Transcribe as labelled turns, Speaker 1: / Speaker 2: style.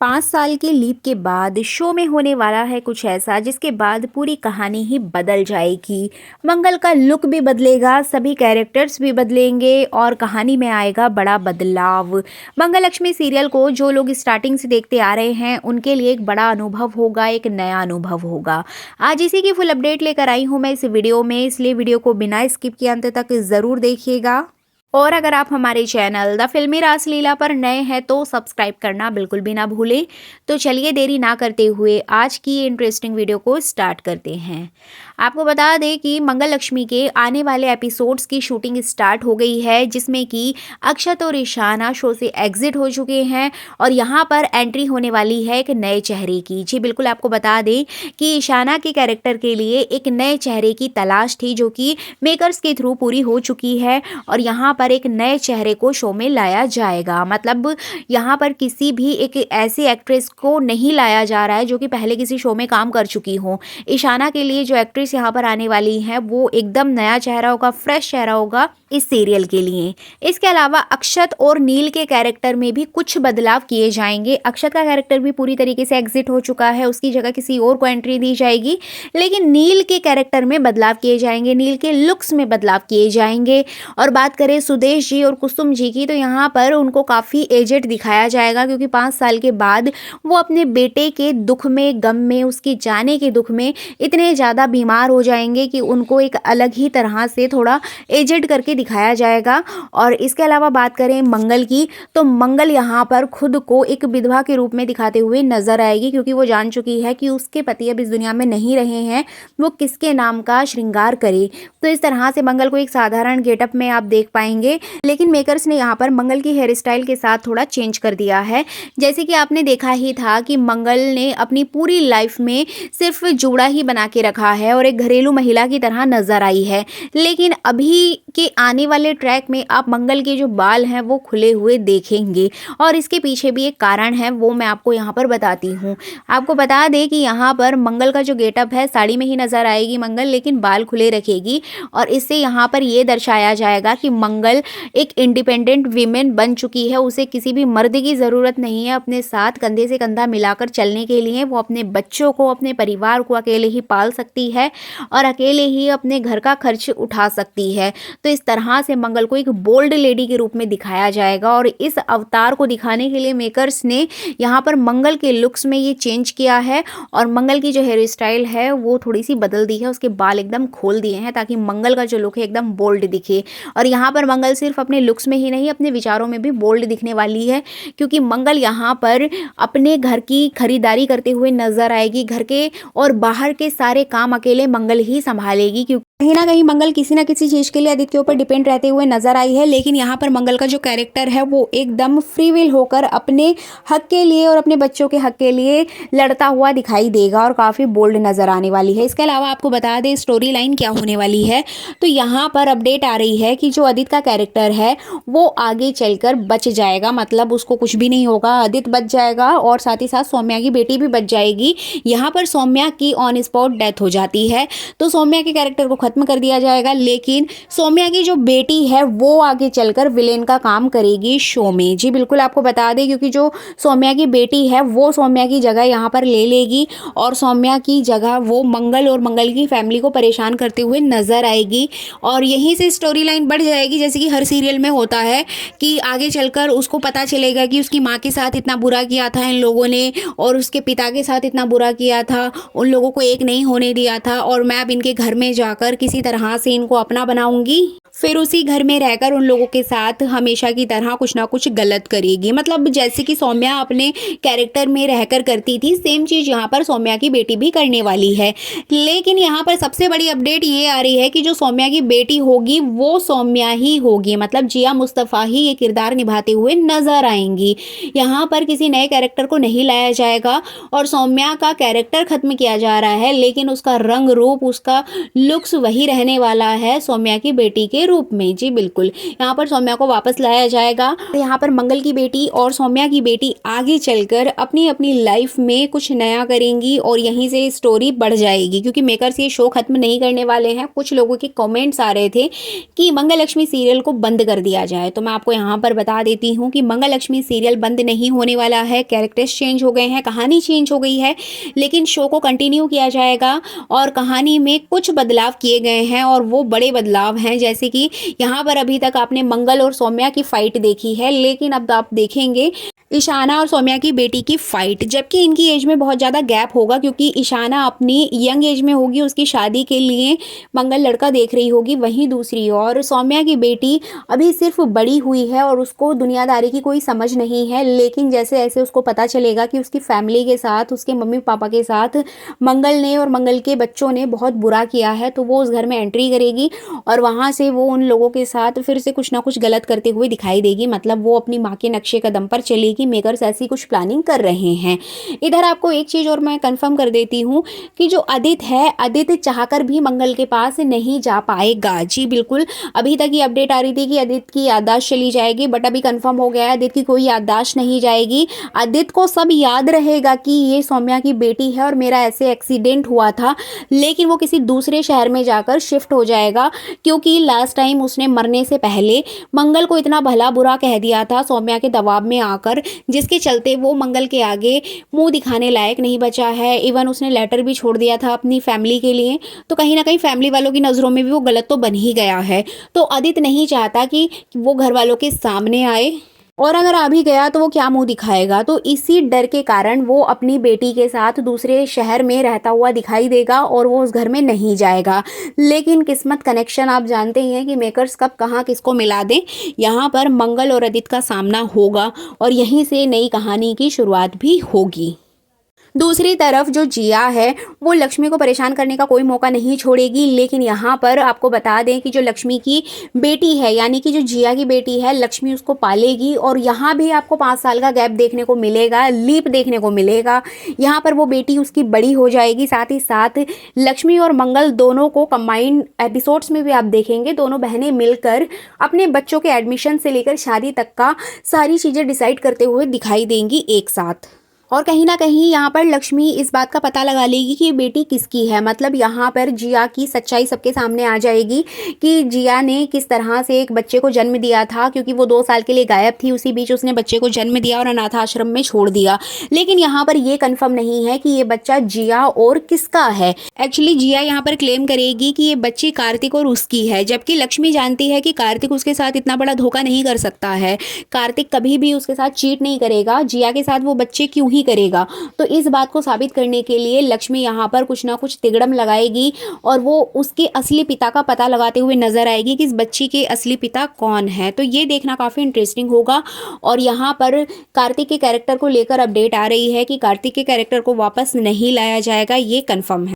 Speaker 1: 5 साल के लीप के बाद शो में होने वाला है कुछ ऐसा जिसके बाद पूरी कहानी ही बदल जाएगी। मंगल का लुक भी बदलेगा, सभी कैरेक्टर्स भी बदलेंगे और कहानी में आएगा बड़ा बदलाव। मंगल लक्ष्मी सीरियल को जो लोग स्टार्टिंग से देखते आ रहे हैं उनके लिए एक बड़ा अनुभव होगा, एक नया अनुभव होगा। आज इसी की फुल अपडेट लेकर आई हूँ मैं इस वीडियो में, इसलिए वीडियो को बिना स्किप किए अंत तक ज़रूर देखिएगा। और अगर आप हमारे चैनल द फिल्मी रासलीला पर नए हैं तो सब्सक्राइब करना बिल्कुल भी ना भूलें। तो चलिए देरी ना करते हुए आज की इंटरेस्टिंग वीडियो को स्टार्ट करते हैं। आपको बता दें कि मंगल लक्ष्मी के आने वाले एपिसोड्स की शूटिंग स्टार्ट हो गई है, जिसमें कि अक्षत और ईशाना शो से एग्जिट हो चुके हैं और यहाँ पर एंट्री होने वाली है एक नए चेहरे की। जी बिल्कुल, आपको बता दें कि ईशाना के कैरेक्टर के लिए एक नए चेहरे की तलाश थी जो कि मेकर्स के थ्रू पूरी हो चुकी है और यहाँ पर एक नए चेहरे को शो में लाया जाएगा। मतलब यहाँ पर किसी भी एक ऐसी एक्ट्रेस को नहीं लाया जा रहा है जो कि पहले किसी शो में काम कर चुकी हो। ईशाना के लिए जो एक्ट्रेस यहाँ पर आने वाली है वो एकदम नया चेहरा होगा, फ्रेश चेहरा होगा इस सीरियल के लिए। इसके अलावा अक्षत और नील के कैरेक्टर में भी कुछ बदलाव किए जाएंगे। अक्षत का कैरेक्टर भी पूरी तरीके से एग्जिट हो चुका है, उसकी जगह किसी और को एंट्री दी जाएगी, लेकिन नील के कैरेक्टर में बदलाव किए जाएंगे, नील के लुक्स में बदलाव किए जाएंगे। और बात करें सुदेश जी और कुसुम जी की, तो यहाँ पर उनको काफ़ी एजेड दिखाया जाएगा क्योंकि 5 साल के बाद वो अपने बेटे के दुख में, गम में, उसके जाने के दुख में इतने ज़्यादा बीमार हो जाएंगे कि उनको एक अलग ही तरह से थोड़ा एजेड करके दिखाया जाएगा। और इसके अलावा बात करें मंगल की, तो मंगल यहाँ पर खुद को एक विधवा के रूप में दिखाते हुए नजर आएगी क्योंकि वो जान चुकी है कि उसके पति अब इस दुनिया में नहीं रहे हैं, वो किसके नाम का श्रृंगार करे। तो इस तरह से मंगल को एक साधारण गेटअप में आप देख पाएंगे, लेकिन मेकर्स ने यहाँ पर मंगल की हेयर स्टाइल के साथ थोड़ा चेंज कर दिया है। जैसे कि आपने देखा ही था कि मंगल ने अपनी पूरी लाइफ में सिर्फ जूड़ा ही बना के रखा है और एक घरेलू महिला की तरह नजर आई है, लेकिन अभी के आने वाले ट्रैक में आप मंगल के जो बाल हैं वो खुले हुए देखेंगे और इसके पीछे भी एक कारण है, वो मैं आपको यहाँ पर बताती हूँ। आपको बता दें कि यहाँ पर मंगल का जो गेटअप है, साड़ी में ही नजर आएगी मंगल, लेकिन बाल खुले रखेगी और इससे यहाँ पर ये दर्शाया जाएगा कि मंगल एक इंडिपेंडेंट वीमेन बन चुकी है। उसे किसी भी मर्द की ज़रूरत नहीं है अपने साथ कंधे से कंधा मिलाकर चलने के लिए। वो अपने बच्चों को, अपने परिवार को अकेले ही पाल सकती है और अकेले ही अपने घर का खर्च उठा सकती है। तो इस तरह से मंगल को एक बोल्ड लेडी के रूप में दिखाया जाएगा और इस अवतार को दिखाने के लिए मेकर्स ने यहाँ पर मंगल के लुक्स में ये चेंज किया है और मंगल की जो हेयर स्टाइल है वो थोड़ी सी बदल दी है, उसके बाल एकदम खोल दिए हैं ताकि मंगल का जो लुक है एकदम बोल्ड दिखे। और यहाँ पर मंगल सिर्फ अपने लुक्स में ही नहीं, अपने विचारों में भी बोल्ड दिखने वाली है क्योंकि मंगल यहाँ पर अपने घर की खरीदारी करते हुए नजर आएगी। घर के और बाहर के सारे काम अकेले मंगल ही संभालेगी क्योंकि कहीं ना कहीं मंगल किसी ना किसी चीज़ के लिए आदित्य के ऊपर डिपेंड रहते हुए नजर आई है। लेकिन यहाँ पर मंगल का जो कैरेक्टर है वो एकदम फ्री विल होकर अपने हक के लिए और अपने बच्चों के हक के लिए लड़ता हुआ दिखाई देगा और काफ़ी बोल्ड नजर आने वाली है। इसके अलावा आपको बता दें स्टोरी लाइन क्या होने वाली है, तो यहाँ पर अपडेट आ रही है कि जो आदित्य का कैरेक्टर है वो आगे चलकर बच जाएगा, मतलब उसको कुछ भी नहीं होगा, आदित्य बच जाएगा और साथ ही साथ सौम्या की बेटी भी बच जाएगी। यहाँ पर सौम्या की ऑन स्पॉट डेथ हो जाती है तो सौम्या के कैरेक्टर को खत्म कर दिया जाएगा, लेकिन सौम्या की जो बेटी है वो आगे चलकर विलेन का काम करेगी शो में। जी बिल्कुल, आपको बता दें क्योंकि जो सौम्या की बेटी है वो सौम्या की जगह यहाँ पर ले लेगी और सौम्या की जगह वो मंगल और मंगल की फैमिली को परेशान करते हुए नजर आएगी और यहीं से स्टोरी लाइन बढ़ जाएगी। जैसे कि हर सीरियल में होता है कि आगे चलकर उसको पता चलेगा कि उसकी माँ के साथ इतना बुरा किया था इन लोगों ने और उसके पिता के साथ इतना बुरा किया था, उन लोगों को एक नहीं होने दिया था और मैं अब इनके घर में जाकर किसी तरह से इनको अपना बनाऊंगी, फिर उसी घर में रहकर उन लोगों के साथ हमेशा की तरह कुछ ना कुछ गलत करेगी। मतलब जैसे कि सौम्या अपने कैरेक्टर में रहकर करती थी, सेम चीज़ यहाँ पर सौम्या की बेटी भी करने वाली है। लेकिन यहाँ पर सबसे बड़ी अपडेट ये आ रही है कि जो सौम्या की बेटी होगी वो सौम्या ही होगी, मतलब जिया मुस्तफ़ा ही ये किरदार निभाते हुए नजर आएंगी। यहाँ पर किसी नए कैरेक्टर को नहीं लाया जाएगा और सौम्या का कैरेक्टर खत्म किया जा रहा है, लेकिन उसका रंग रूप, उसका लुक्स वही रहने वाला है सौम्या की बेटी के रूप में। जी बिल्कुल, यहाँ पर सौम्या को वापस लाया जाएगा। यहाँ पर मंगल की बेटी और सौम्या की बेटी आगे चलकर अपनी अपनी लाइफ में कुछ नया करेंगी और यहीं से स्टोरी बढ़ जाएगी, क्योंकि मेकर्स ये शो खत्म नहीं करने वाले हैं। कुछ लोगों के कमेंट्स आ रहे थे कि मंगल लक्ष्मी सीरियल को बंद कर दिया जाए, तो मैं आपको यहाँ पर बता देती हूँ कि मंगल लक्ष्मी सीरियल बंद नहीं होने वाला है। कैरेक्टर्स चेंज हो गए हैं, कहानी चेंज हो गई है, लेकिन शो को कंटिन्यू किया जाएगा और कहानी में कुछ बदलाव किए गए हैं और वो बड़े बदलाव हैं। जैसे कि यहाँ पर अभी तक आपने मंगल और सौम्या की फाइट देखी है, लेकिन अब आप देखेंगे ईशाना और सौम्या की बेटी की फाइट, जबकि इनकी एज में बहुत ज़्यादा गैप होगा, क्योंकि ईशाना अपनी यंग एज में होगी, उसकी शादी के लिए मंगल लड़का देख रही होगी। वहीं दूसरी ओर सौम्या की बेटी अभी सिर्फ बड़ी हुई है और उसको दुनियादारी की कोई समझ नहीं है, लेकिन जैसे जैसे उसको पता चलेगा कि उसकी फैमिली के साथ, उसके मम्मी पापा के साथ मंगल ने और मंगल के बच्चों ने बहुत बुरा किया है, तो वो उस घर में एंट्री करेगी और वहाँ से वो उन लोगों के साथ फिर से कुछ ना कुछ गलत करते हुए दिखाई देगी। मतलब वो अपनी माँ के नक्शे कदम पर चलेगी। मेकर्स ऐसी कुछ प्लानिंग कर रहे हैं। इधर आपको एक चीज और मैं कंफर्म कर देती हूँ कि जो आदित्य है, आदित्य चाहकर भी मंगल के पास नहीं जा पाएगा। जी बिल्कुल, अभी तक ये अपडेट आ रही थी कि आदित्य की याददाश्त चली जाएगी, बट अभी कंफर्म हो गया है आदित्य की कोई याददाश्त नहीं जाएगी। आदित्य को सब याद रहेगा कि ये सौम्या की बेटी है और मेरा ऐसे एक्सीडेंट हुआ था, लेकिन वो किसी दूसरे शहर में जाकर शिफ्ट हो जाएगा, क्योंकि लास्ट टाइम उसने मरने से पहले मंगल को इतना भला बुरा कह दिया था सौम्या के दबाव में आकर, जिसके चलते वो मंगल के आगे मुंह दिखाने लायक नहीं बचा है। इवन उसने लेटर भी छोड़ दिया था अपनी फैमिली के लिए, तो कहीं ना कहीं फैमिली वालों की नज़रों में भी वो गलत तो बन ही गया है। तो आदित्य नहीं चाहता कि वो घर वालों के सामने आए, और अगर आ भी गया तो वो क्या मुंह दिखाएगा। तो इसी डर के कारण वो अपनी बेटी के साथ दूसरे शहर में रहता हुआ दिखाई देगा और वो उस घर में नहीं जाएगा। लेकिन किस्मत कनेक्शन आप जानते ही हैं कि मेकर्स कब कहाँ किसको मिला दें। यहाँ पर मंगल और आदित्य का सामना होगा और यहीं से नई कहानी की शुरुआत भी होगी। दूसरी तरफ जो जिया है वो लक्ष्मी को परेशान करने का कोई मौका नहीं छोड़ेगी, लेकिन यहाँ पर आपको बता दें कि जो लक्ष्मी की बेटी है, यानी कि जो जिया की बेटी है, लक्ष्मी उसको पालेगी और यहाँ भी आपको 5 साल का गैप देखने को मिलेगा, लीप देखने को मिलेगा। यहाँ पर वो बेटी उसकी बड़ी हो जाएगी। साथ ही साथ लक्ष्मी और मंगल दोनों को कंबाइंड एपिसोड्स में भी आप देखेंगे, दोनों बहनें मिलकर अपने बच्चों के एडमिशन से लेकर शादी तक का सारी चीज़ें डिसाइड करते हुए दिखाई देंगी एक साथ। और कहीं ना कहीं यहाँ पर लक्ष्मी इस बात का पता लगा लेगी कि बेटी किसकी है। मतलब यहाँ पर जिया की सच्चाई सबके सामने आ जाएगी कि जिया ने किस तरह से एक बच्चे को जन्म दिया था, क्योंकि वो 2 साल के लिए गायब थी, उसी बीच उसने बच्चे को जन्म दिया और अनाथ आश्रम में छोड़ दिया। लेकिन यहाँ पर ये कंफर्म नहीं है कि ये बच्चा जिया और किसका है। एक्चुअली जिया यहाँ पर क्लेम करेगी कि ये बच्ची कार्तिक और उसकी है, जबकि लक्ष्मी जानती है कि कार्तिक उसके साथ इतना बड़ा धोखा नहीं कर सकता है। कार्तिक कभी भी उसके साथ चीट नहीं करेगा, जिया के साथ वो बच्चे क्यों ही करेगा। तो इस बात को साबित करने के लिए लक्ष्मी यहाँ पर कुछ ना कुछ तिगड़म लगाएगी और वो उसके असली पिता का पता लगाते हुए नजर आएगी कि इस बच्ची के असली पिता कौन है। तो ये देखना काफी इंटरेस्टिंग होगा। और यहाँ पर कार्तिक के कैरेक्टर को लेकर अपडेट आ रही है कि कार्तिक के कैरेक्टर को वापस नहीं लाया जाएगा, ये कंफर्म है।